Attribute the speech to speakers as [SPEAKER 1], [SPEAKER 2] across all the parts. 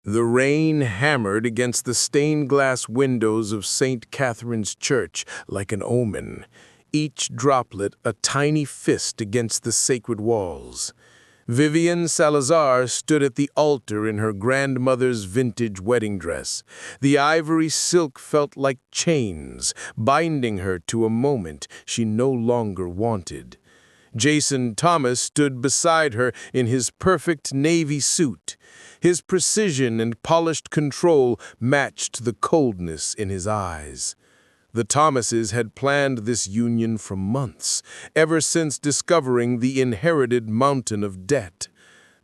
[SPEAKER 1] The rain hammered against the stained glass windows of St. Catherine's Church like an omen, each droplet a tiny fist against the sacred walls. Vivian Salazar stood at the altar in her grandmother's vintage wedding dress. The ivory silk felt like chains, binding her to a moment she no longer wanted. Jason Thomas stood beside her in his perfect navy suit. His precision and polished control matched the coldness in his eyes. The Thomases had planned this union for months, ever since discovering the inherited mountain of debt.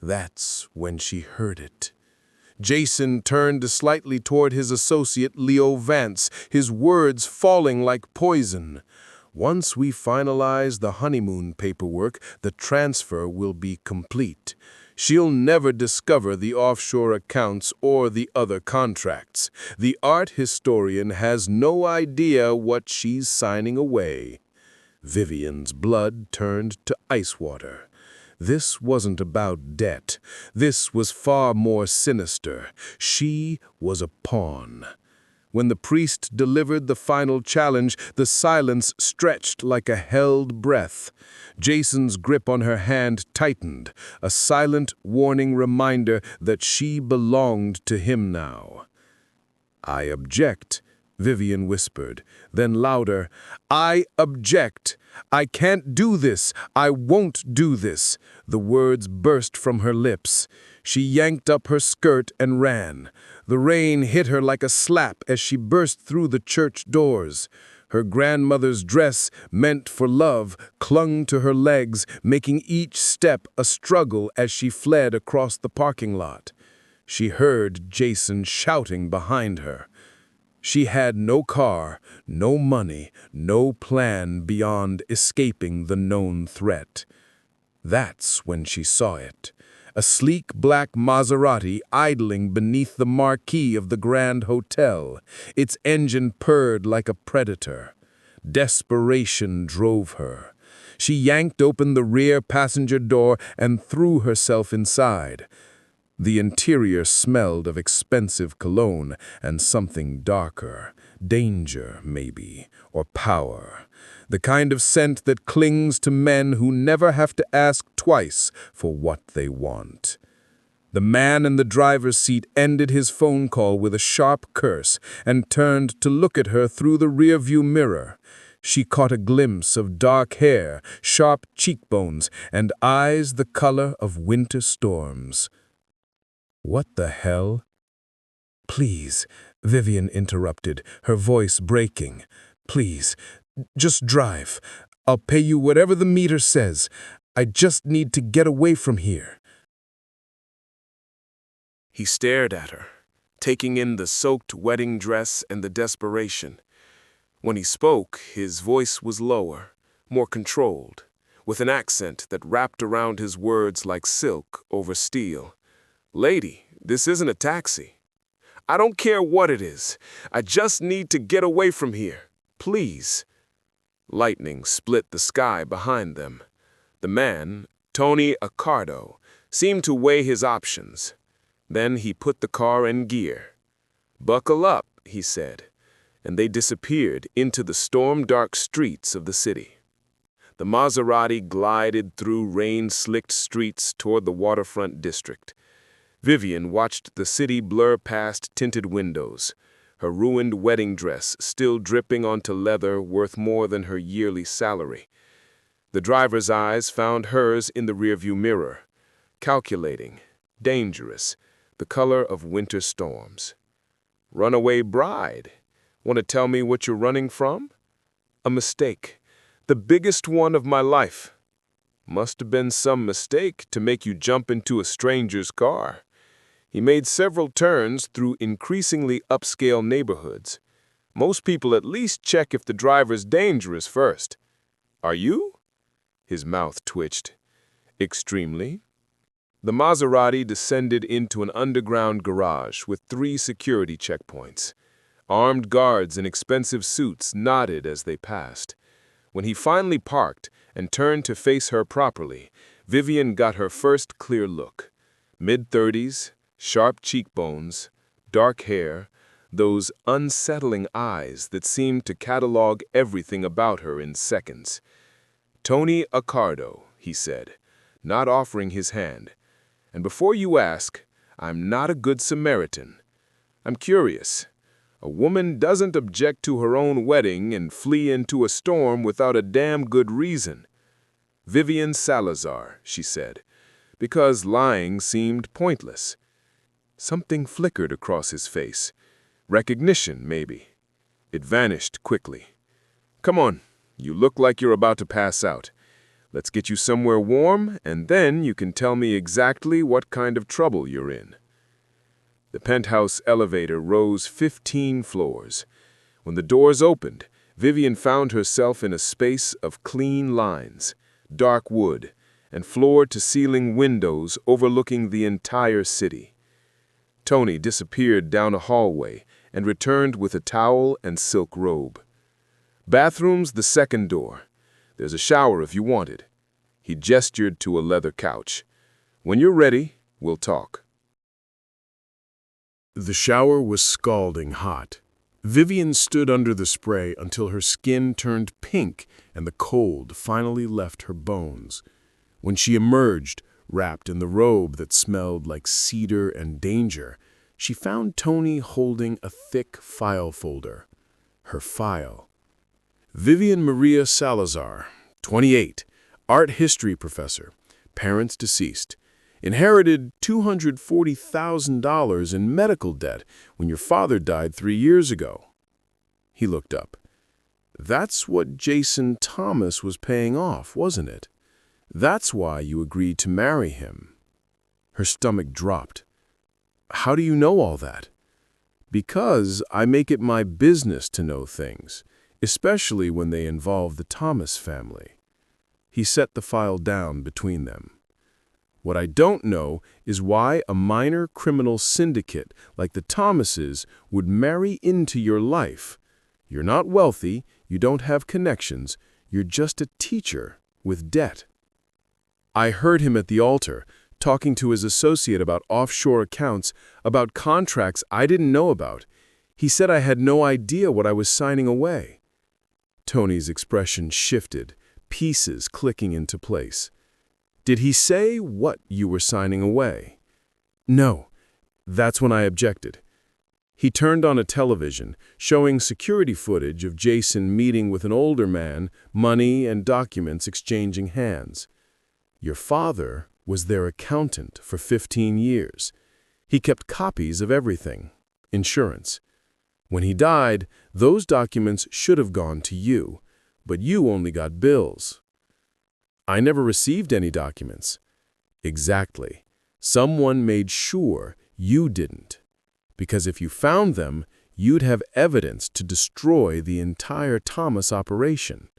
[SPEAKER 1] That's when she heard it. Jason turned slightly toward his associate Leo Vance, his words falling like poison. Once we finalize the honeymoon paperwork, the transfer will be complete. She'll never discover the offshore accounts or the other contracts. The art historian has no idea what she's signing away. Vivian's blood turned to ice water. This wasn't about debt. This was far more sinister. She was a pawn. When the priest delivered the final challenge, the silence stretched like a held breath. Jason's grip on her hand tightened, a silent warning reminder that she belonged to him now. "I object," Vivian whispered, then louder, "I object! I can't do this! I won't do this!" The words burst from her lips. She yanked up her skirt and ran. The rain hit her like a slap as she burst through the church doors. Her grandmother's dress, meant for love, clung to her legs, making each step a struggle as she fled across the parking lot. She heard Jason shouting behind her. She had no car, no money, no plan beyond escaping the known threat. That's when she saw it. A sleek black Maserati idling beneath the marquee of the Grand Hotel. Its engine purred like a predator. Desperation drove her. She yanked open the rear passenger door and threw herself inside. The interior smelled of expensive cologne and something darker. Danger, maybe, or power. The kind of scent that clings to men who never have to ask twice for what they want. The man in the driver's seat ended his phone call with a sharp curse and turned to look at her through the rearview mirror. She caught a glimpse of dark hair, sharp cheekbones, and eyes the color of winter storms. "What the hell?" "Please," Vivian interrupted, her voice breaking. "Please, just drive. I'll pay you whatever the meter says. I just need to get away from here."
[SPEAKER 2] He stared at her, taking in the soaked wedding dress and the desperation. When he spoke, his voice was lower, more controlled, with an accent that wrapped around his words like silk over steel. "Lady, this isn't a taxi. I don't care what it is. I just need to get away from here. Please." Lightning split the sky behind them. The man, Tony Accardo, seemed to weigh his options. Then he put the car in gear. "Buckle up," he said, and they disappeared into the storm-dark streets of the city. The Maserati glided through rain-slicked streets toward the waterfront district. Vivian watched the city blur past tinted windows, her ruined wedding dress still dripping onto leather worth more than her yearly salary. The driver's eyes found hers in the rearview mirror, calculating, dangerous, the color of winter storms. "Runaway bride. Want to tell me what you're running from?" "A mistake. The biggest one of my life." "Must have been some mistake to make you jump into a stranger's car." He made several turns through increasingly upscale neighborhoods. "Most people at least check if the driver's dangerous first." "Are you?" His mouth twitched. "Extremely." The Maserati descended into an underground garage with 3 security checkpoints. Armed guards in expensive suits nodded as they passed. When he finally parked and turned to face her properly, Vivian got her first clear look. Mid-30s, Sharp cheekbones, dark hair, those unsettling eyes that seemed to catalog everything about her in seconds. "Tony Accardo," he said, not offering his hand. "And before you ask, I'm not a good Samaritan. I'm curious. A woman doesn't object to her own wedding and flee into a storm without a damn good reason." "Vivian Salazar," she said, because lying seemed pointless. Something flickered across his face. Recognition, maybe. It vanished quickly. "Come on, you look like you're about to pass out. Let's get you somewhere warm, and then you can tell me exactly what kind of trouble you're in." The penthouse elevator rose 15 floors. When the doors opened, Vivian found herself in a space of clean lines, dark wood, and floor-to-ceiling windows overlooking the entire city. Tony disappeared down a hallway and returned with a towel and silk robe. "Bathroom's the second door. There's a shower if you want it." He gestured to a leather couch. "When you're ready, we'll talk."
[SPEAKER 1] The shower was scalding hot. Vivian stood under the spray until her skin turned pink and the cold finally left her bones. When she emerged, wrapped in the robe that smelled like cedar and danger, she found Tony holding a thick file folder. Her file. Vivian Maria Salazar, 28, art history professor, parents deceased. Inherited $240,000 in medical debt when your father died 3 years ago. He looked up. That's what Jason Thomas was paying off, wasn't it? That's why you agreed to marry him. Her stomach dropped. How do you know all that? Because I make it my business to know things, especially when they involve the Thomas family. He set the file down between them. What I don't know is why a minor criminal syndicate like the Thomases would marry into your life. You're not wealthy, you don't have connections, you're just a teacher with debt. I heard him at the altar, talking to his associate about offshore accounts, about contracts I didn't know about. He said I had no idea what I was signing away. Tony's expression shifted, pieces clicking into place. Did he say what you were signing away? No. That's when I objected. He turned on a television, showing security footage of Jason meeting with an older man, money and documents exchanging hands. Your father was their accountant for 15 years. He kept copies of everything, insurance. When he died, those documents should have gone to you, but you only got bills. I never received any documents. Exactly. Someone made sure you didn't. Because if you found them, you'd have evidence to destroy the entire Thomas operation.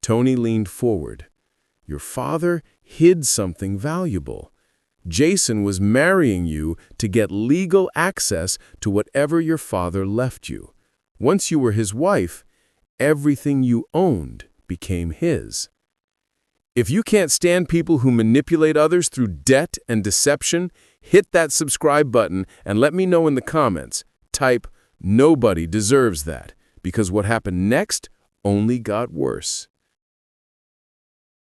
[SPEAKER 1] Tony leaned forward. Your father hid something valuable. Jason was marrying you to get legal access to whatever your father left you. Once you were his wife, everything you owned became his. If you can't stand people who manipulate others through debt and deception, hit that subscribe button and let me know in the comments. Type, "Nobody deserves that," because what happened next only got worse.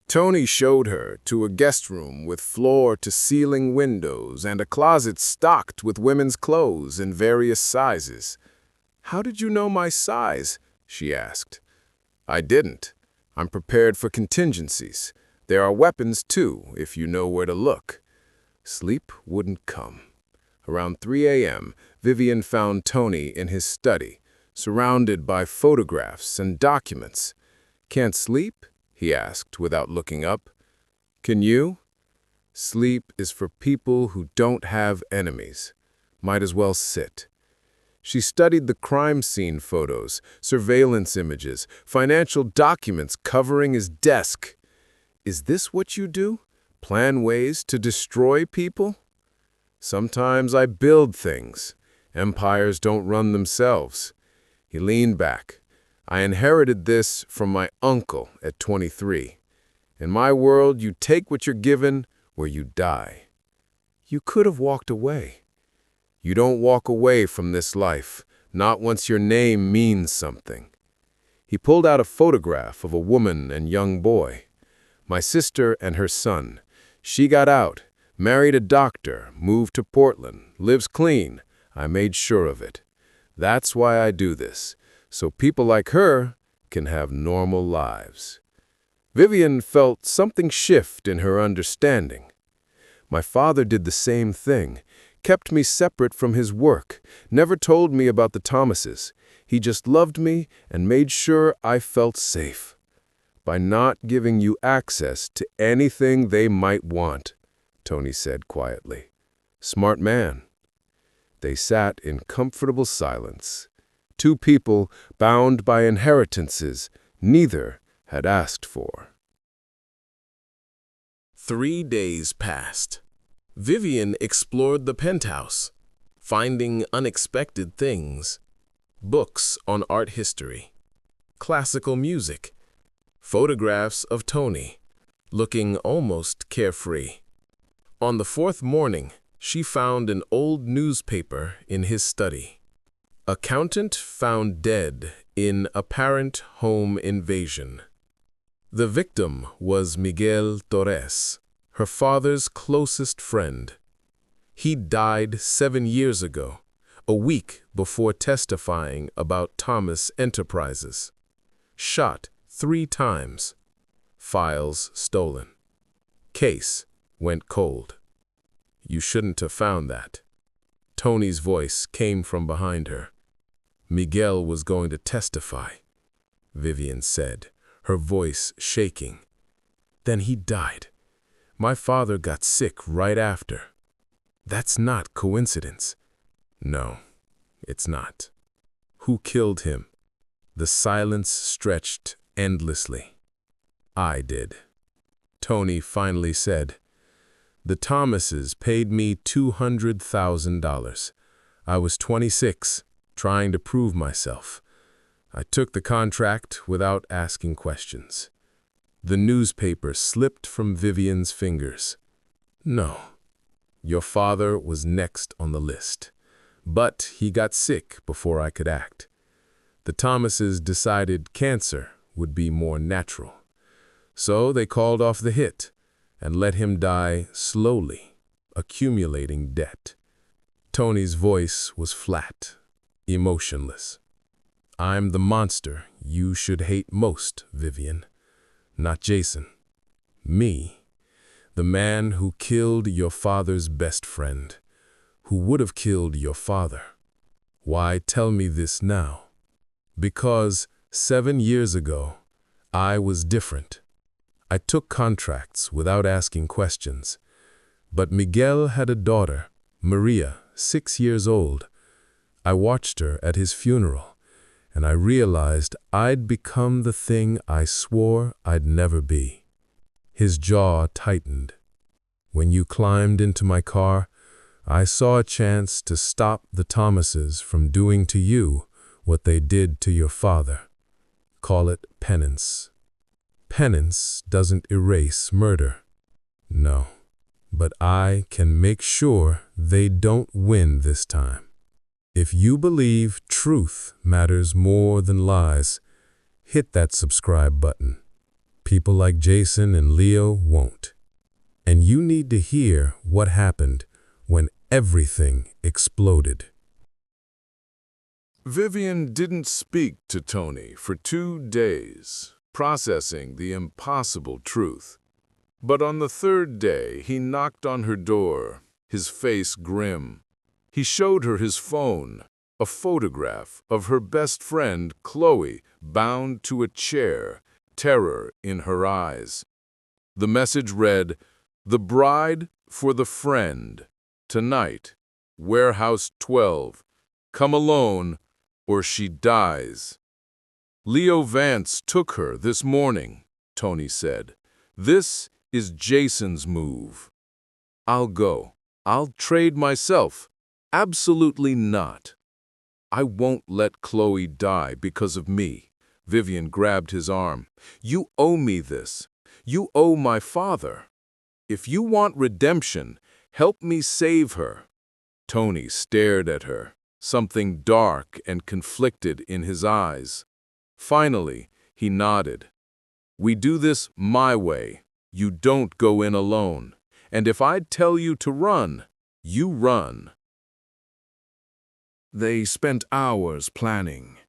[SPEAKER 1] Tony showed her to a guest room with floor-to-ceiling windows and a closet stocked with women's clothes in various sizes. "How did you know my size?" she asked. "I didn't. I'm prepared for contingencies. There are weapons, too, if you know where to look." Sleep wouldn't come. Around 3 a.m., Vivian found Tony in his study, surrounded by photographs and documents. "Can't sleep?" he asked without looking up. "Can you?" "Sleep is for people who don't have enemies. Might as well sit." She studied the crime scene photos, surveillance images, financial documents covering his desk. "Is this what you do? Plan ways to destroy people?" "Sometimes I build things. Empires don't run themselves." He leaned back. "I inherited this from my uncle at 23. In my world, you take what you're given, or you die." "You could have walked away."
[SPEAKER 2] You don't walk away from this life, not once your name means something. He pulled out a photograph of a woman and young boy. My sister and her son. She got out, married a doctor, moved to Portland, lives clean. I made sure of it. That's why I do this, so people like her can have normal lives. Vivian felt something shift in her understanding. My father did the same thing, kept me separate from his work, never told me about the Thomases. He just loved me and made sure I felt safe. By not giving you access to anything they might want, Tony said quietly. Smart man. They sat in comfortable silence. Two people bound by inheritances neither had asked for.
[SPEAKER 1] 3 days passed. Vivian explored the penthouse, finding unexpected things. Books on art history, classical music, photographs of Tony, looking almost carefree. On the 4th morning, she found an old newspaper in his study. Accountant found dead in apparent home invasion. The victim was Miguel Torres, her father's closest friend. He died 7 years ago, a week before testifying about Thomas Enterprises. Shot 3 times. Files stolen. Case went cold. You shouldn't have found that. Tony's voice came from behind her. Miguel was going to testify, Vivian said, her voice shaking. Then he died. My father got sick right after. That's not coincidence. No, it's not. Who killed him? The silence stretched endlessly. I did. Tony finally said, The Thomases paid me $200,000. I was 26, trying to prove myself. I took the contract without asking questions. The newspaper slipped from Vivian's fingers. No, your father was next on the list. But he got sick before I could act. The Thomases decided cancer would be more natural. So they called off the hit and let him die slowly, accumulating debt. Tony's voice was flat, emotionless. I'm the monster you should hate most, Vivian. Not Jason. Me. The man who killed your father's best friend. Who would have killed your father. Why tell me this now? Because 7 years ago, I was different. I took contracts without asking questions. But Miguel had a daughter, Maria, 6 years old. I watched her at his funeral, and I realized I'd become the thing I swore I'd never be. His jaw tightened. When you climbed into my car, I saw a chance to stop the Thomases from doing to you what they did to your father. Call it penance. Penance doesn't erase murder. No, but I can make sure they don't win this time. If you believe truth matters more than lies, hit that subscribe button. People like Jason and Leo won't. And you need to hear what happened when everything exploded. Vivian didn't speak to Tony for 2 days, processing the impossible truth. But on the 3rd day, he knocked on her door, his face grim. He showed her his phone, a photograph of her best friend, Chloe, bound to a chair, terror in her eyes. The message read, "The bride for the friend. Tonight, warehouse 12. Come alone, or she dies." Leo Vance took her this morning, Tony said. This is Jason's move. I'll go. I'll trade myself. Absolutely not. I won't let Chloe die because of me. Vivian grabbed his arm. You owe me this. You owe my father. If you want redemption, help me save her. Tony stared at her, something dark and conflicted in his eyes. Finally, he nodded. "We do this my way. You don't go in alone. And if I tell you to run, you run." They spent hours planning.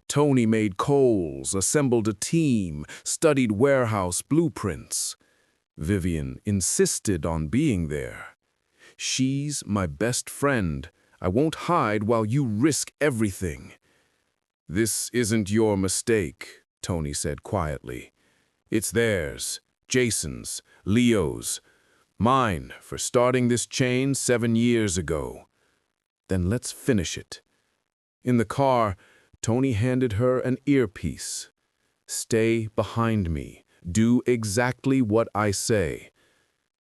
[SPEAKER 1] Tony made calls, assembled a team, studied warehouse blueprints. Vivian insisted on being there. "She's my best friend. I won't hide while you risk everything." "This isn't your mistake," Tony said quietly. "It's theirs, Jason's, Leo's, mine for starting this chain 7 years ago." "Then let's finish it." In the car, Tony handed her an earpiece. "Stay behind me. Do exactly what I say."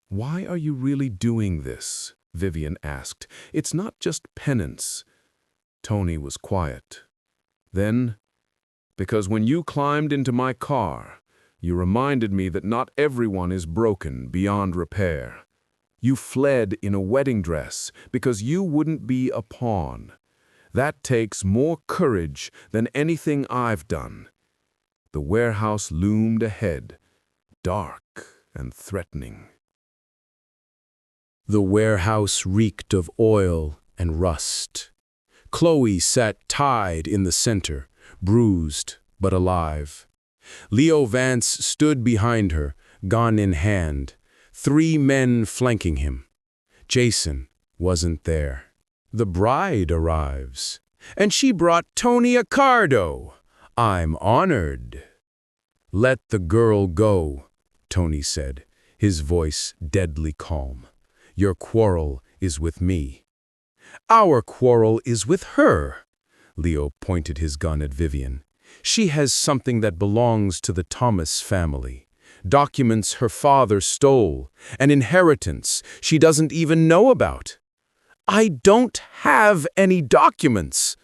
[SPEAKER 1] "Why are you really doing this?" Vivian asked. "It's not just penance." Tony was quiet. Then, "Because when you climbed into my car, you reminded me that not everyone is broken beyond repair. You fled in a wedding dress because you wouldn't be a pawn. That takes more courage than anything I've done." The warehouse loomed ahead, dark and threatening. The warehouse reeked of oil and rust. Chloe sat tied in the center, bruised but alive. Leo Vance stood behind her, gun in hand, 3 men flanking him. Jason wasn't there. The bride arrives, and she brought Tony Accardo. I'm honored. "Let the girl go," Tony said, his voice deadly calm. "Your quarrel is with me." "Our quarrel is with her." Leo pointed his gun at Vivian. "She has something that belongs to the Thomas family. Documents her father stole, an inheritance she doesn't even know about." "I don't have any documents."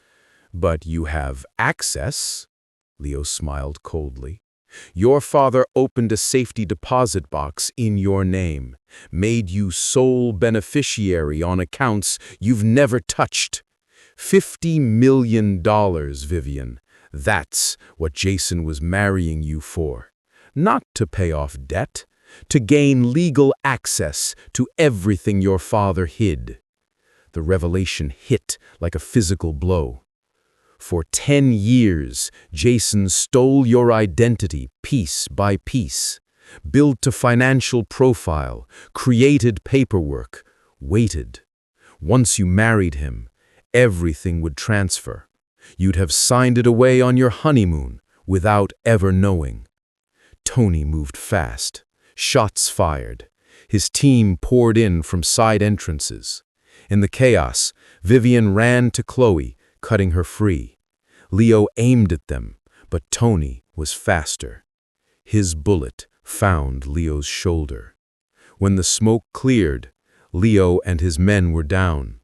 [SPEAKER 1] "But you have access," Leo smiled coldly. "Your father opened a safety deposit box in your name, made you sole beneficiary on accounts you've never touched. $50 million, Vivian. That's what Jason was marrying you for. Not to pay off debt, to gain legal access to everything your father hid." The revelation hit like a physical blow. "For 10 years, Jason stole your identity piece by piece, built a financial profile, created paperwork, waited. Once you married him, everything would transfer. You'd have signed it away on your honeymoon without ever knowing." Tony moved fast. Shots fired. His team poured in from side entrances. In the chaos, Vivian ran to Chloe, cutting her free. Leo aimed at them, but Tony was faster. His bullet found Leo's shoulder. When the smoke cleared, Leo and his men were down.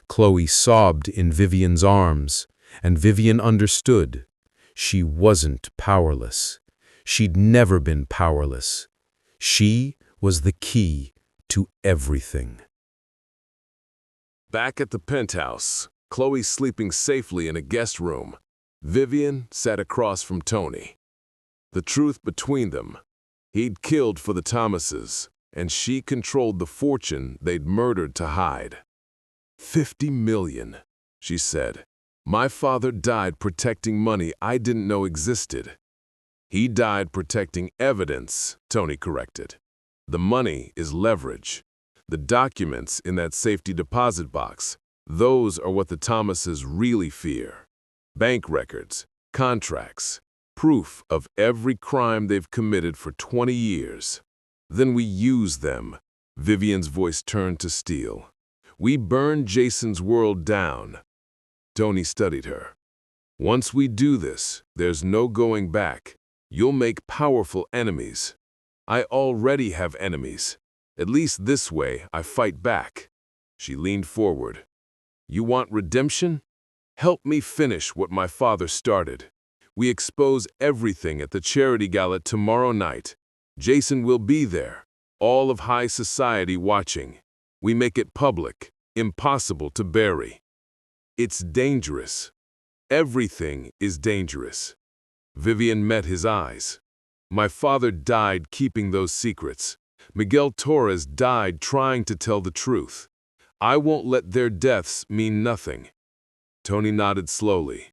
[SPEAKER 1] Chloe sobbed in Vivian's arms, and Vivian understood. She wasn't powerless. She'd never been powerless. She was the key to everything.
[SPEAKER 2] Back at the penthouse, Chloe sleeping safely in a guest room. Vivian sat across from Tony. The truth between them: he'd killed for the Thomases, and she controlled the fortune they'd murdered to hide. $50 million, she said. "My father died protecting money I didn't know existed." "He died protecting evidence," Tony corrected. "The money is leverage. The documents in that safety deposit box, those are what the Thomases really fear. Bank records, contracts, proof of every crime they've committed for 20 years. Then we use them." Vivian's voice turned to steel. "We burn Jason's world down." Tony studied her. "Once we do this, there's no going back. You'll make powerful enemies. I already have enemies. At least this way I fight back." She leaned forward. "You want redemption? Help me finish what my father started. We expose everything at the charity gala tomorrow night. Jason will be there, all of high society watching. We make it public.
[SPEAKER 3] impossible to bury. It's dangerous. Everything is dangerous. Vivian met his eyes. My father died keeping those secrets. Miguel Torres died trying to tell the truth. I won't let their deaths mean nothing. Tony nodded slowly.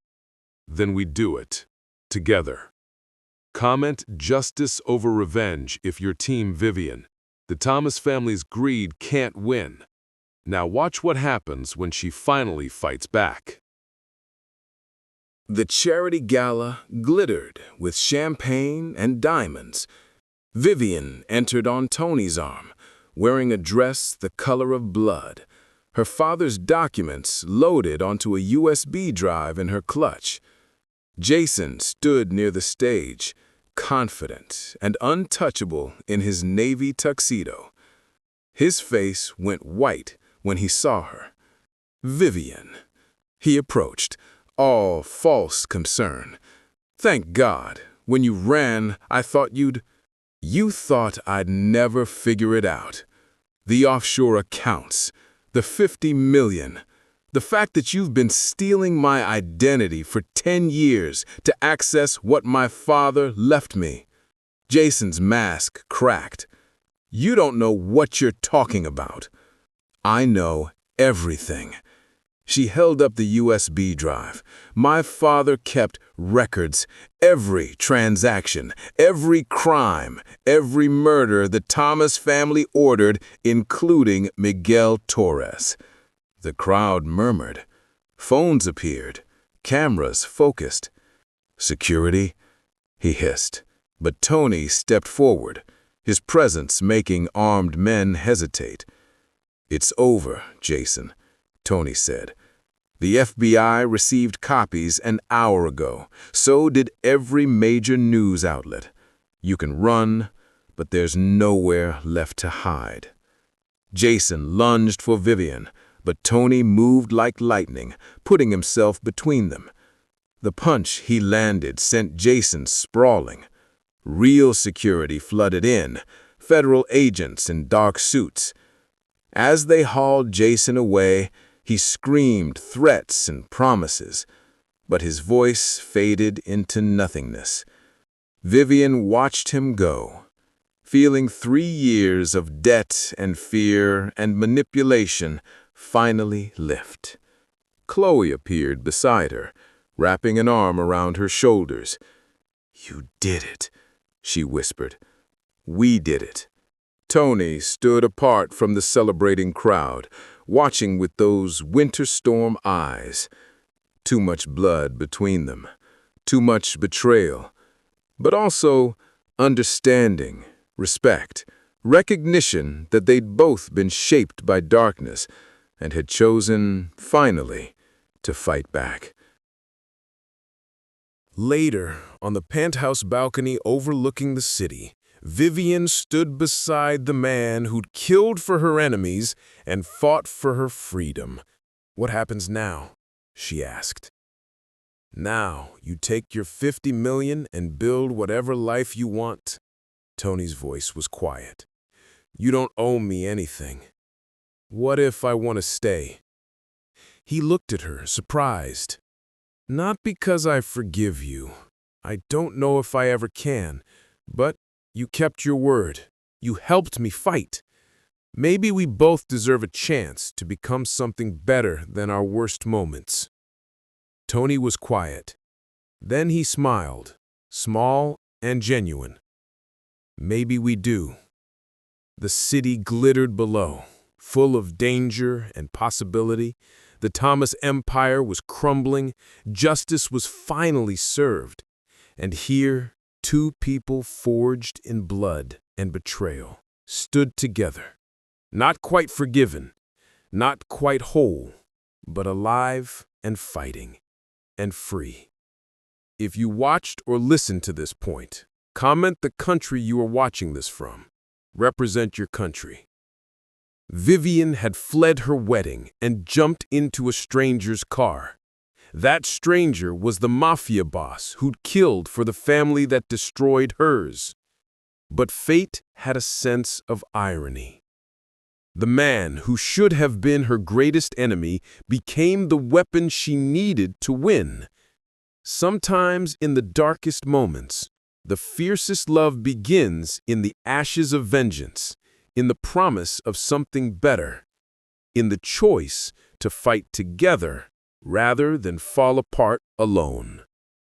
[SPEAKER 3] Then we do it. Together. Comment justice over revenge if you're Team Vivian. The Thomas family's greed can't win. Now watch what happens when she finally fights back.
[SPEAKER 2] The charity gala glittered with champagne and diamonds. Vivian entered on Tony's arm, wearing a dress the color of blood. Her father's documents loaded onto a USB drive in her clutch. Jason stood near the stage, confident and untouchable in his navy tuxedo. His face went white when he saw her. Vivian. He approached, all false concern. Thank God, when you ran, I thought You thought I'd never figure it out. The offshore accounts, the 50 million, the fact that you've been stealing my identity for 10 years to access what my father left me. Jason's mask cracked. You don't know what you're talking about. I know everything. She held up the USB drive. My father kept records, every transaction, every crime, every murder the Thomas family ordered, including Miguel Torres. The crowd murmured. Phones appeared. Cameras focused. Security? He hissed. But Tony stepped forward, his presence making armed men hesitate. It's over, Jason. Tony said. The FBI received copies an hour ago. So did every major news outlet. You can run, but there's nowhere left to hide. Jason lunged for Vivian, but Tony moved like lightning, putting himself between them. The punch he landed sent Jason sprawling. Real security flooded in, federal agents in dark suits. As they hauled Jason away, he screamed threats and promises, but his voice faded into nothingness. Vivian watched him go, feeling 3 years of debt and fear and manipulation finally lift. Chloe appeared beside her, wrapping an arm around her shoulders. You did it, she whispered. We did it. Tony stood apart from the celebrating crowd, watching with those winter storm eyes. Too much blood between them, too much betrayal, but also understanding, respect, recognition that they'd both been shaped by darkness and had chosen, finally, to fight back.
[SPEAKER 1] Later, on the penthouse balcony overlooking the city, Vivian stood beside the man who'd killed for her enemies and fought for her freedom. What happens now? She asked. Now, you take your 50 million and build whatever life you want. Tony's voice was quiet. You don't owe me anything. What if I want to stay? He looked at her, surprised. Not because I forgive you. I don't know if I ever can, but you kept your word. You helped me fight. Maybe we both deserve a chance to become something better than our worst moments. Tony was quiet. Then he smiled, small and genuine. Maybe we do. The city glittered below, full of danger and possibility. The Thomas Empire was crumbling. Justice was finally served. And here, 2 people forged in blood and betrayal stood together. Not quite forgiven, not quite whole, but alive and fighting and free. If you watched or listened to this point, comment the country you are watching this from. Represent your country. Vivian had fled her wedding and jumped into a stranger's car. That stranger was the Mafia boss who'd killed for the family that destroyed hers. But fate had a sense of irony.
[SPEAKER 2] The man who should have been her greatest enemy became the weapon she needed to win. Sometimes in the darkest moments, the fiercest love begins in the ashes of vengeance, in the promise of something better, in the choice to fight together rather than fall apart alone.